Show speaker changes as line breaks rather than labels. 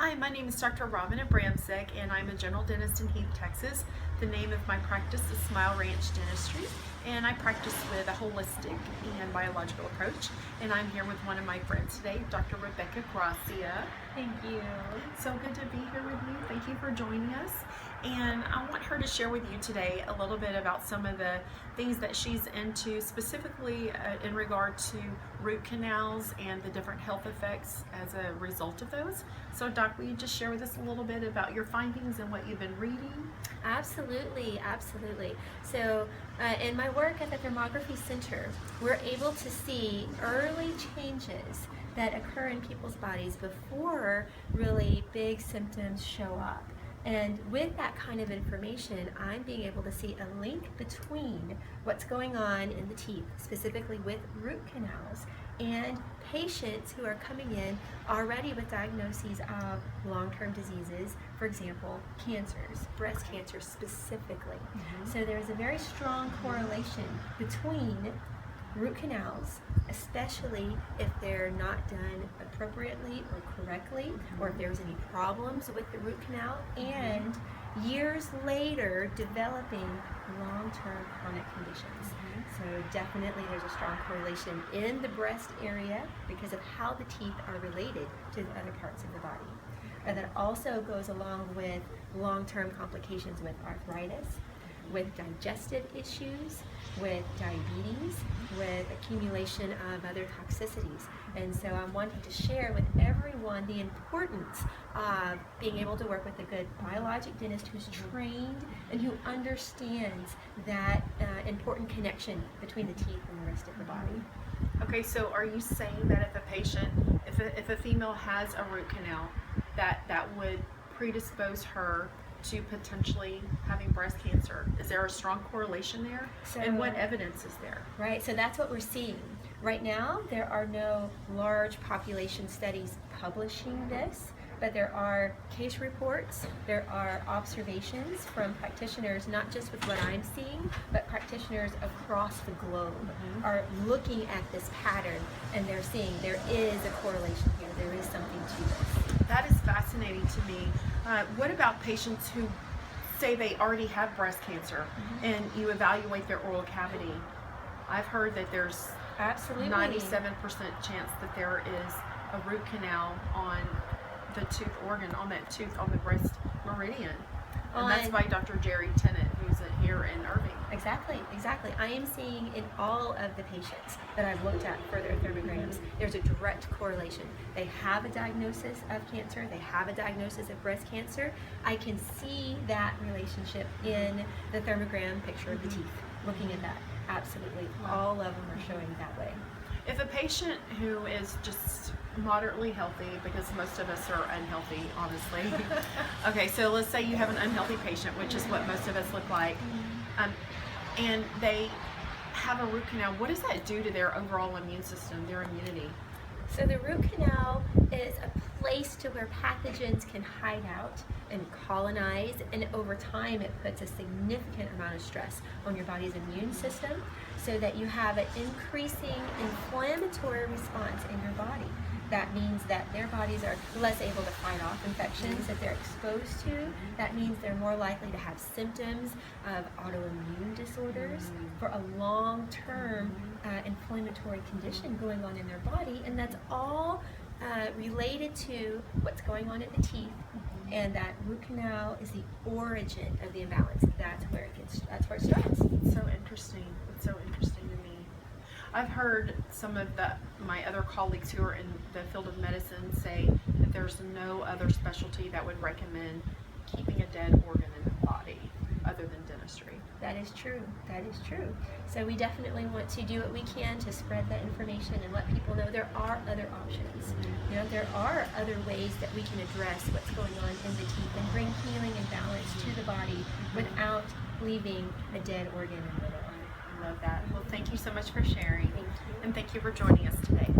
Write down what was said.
Hi, my name is Dr. Robin Abramczyk, and I'm a general dentist in Heath, Texas. The name of my practice is Smile Ranch Dentistry, and I practice with a holistic and biological approach. And I'm here with one of my friends today, Dr. Gracia.
Thank you.
So good to be here with you. Thank you for joining us. And I want her to share with you today a little bit about some of the things that she's into, specifically in regard to root canals and the different health effects as a result of those. So Doc, will you just share with us a little bit about your findings and what you've been reading?
Absolutely, absolutely. So in my work at the Thermography Center, we're able to see early changes that occur in people's bodies before really big symptoms show up. And with that kind of information, I'm being able to see a link between what's going on in the teeth, specifically with root canals, and patients who are coming in already with diagnoses of long-term diseases, for example, cancers, breast cancer specifically. So there's a very strong correlation between root canals, especially if they're not done appropriately or correctly, or if there's any problems with the root canal, and years later developing long-term chronic conditions. So definitely there's a strong correlation in the breast area because of how the teeth are related to the other parts of the body. And that also goes along with long-term complications with arthritis, with digestive issues, with diabetes, with accumulation of other toxicities. And so I'm wanting to share with everyone the importance of being able to work with a good biologic dentist who's trained and who understands that important connection between the teeth and the rest of the body.
Okay, so are you saying that if a patient, if a female has a root canal, that would predispose her to potentially having breast cancer? Is there a strong correlation there? And what evidence is there?
Right, so that's what we're seeing. Right now, there are no large population studies publishing this, but there are case reports, there are observations from practitioners, not just with what I'm seeing, but practitioners across the globe are looking at this pattern and they're seeing there is a correlation here, there is something to this.
That is fascinating to me. What about patients who say they already have breast cancer and you evaluate their oral cavity? I've heard that there's 97% chance that there is a root canal on the tooth organ, on that tooth, on the breast meridian. And that's by Dr. Jerry Tennant, who's here in Irving.
Exactly, exactly. I am seeing in all of the patients that I've looked at for their thermograms, there's a direct correlation. They have a diagnosis of cancer, they have a diagnosis of breast cancer. I can see that relationship in the thermogram picture of the teeth, looking at that. Absolutely, all of them are showing that way.
If a patient who is just moderately healthy, because most of us are unhealthy, honestly. Okay, so let's say you have an unhealthy patient, which is what most of us look like, and they have a root canal. What does that do to their overall immune system, their immunity?
So the root canal is a place to where pathogens can hide out and colonize, and over time it puts a significant amount of stress on your body's immune system so that you have an increasing inflammatory response in your body. That means that their bodies are less able to fight off infections that they're exposed to. That means they're more likely to have symptoms of autoimmune disorders for a long-term inflammatory condition going on in their body, and that's all related to what's going on in the teeth. And that root canal is the origin of the imbalance. That's where it starts.
It's so interesting. It's so interesting to me. I've heard some of my other colleagues who are in the field of medicine say that there's no other specialty that would recommend keeping a dead organ in the body other than dentistry.
That is true. That is true. So we definitely want to do what we can to spread that information and let people know there are other options. You know, there are other ways that we can address what's going on in the teeth and bring healing and balance to the body without leaving a dead organ in the middle.
I love that. Well, thank you so much for sharing.
Thank you.
And thank you for joining us today.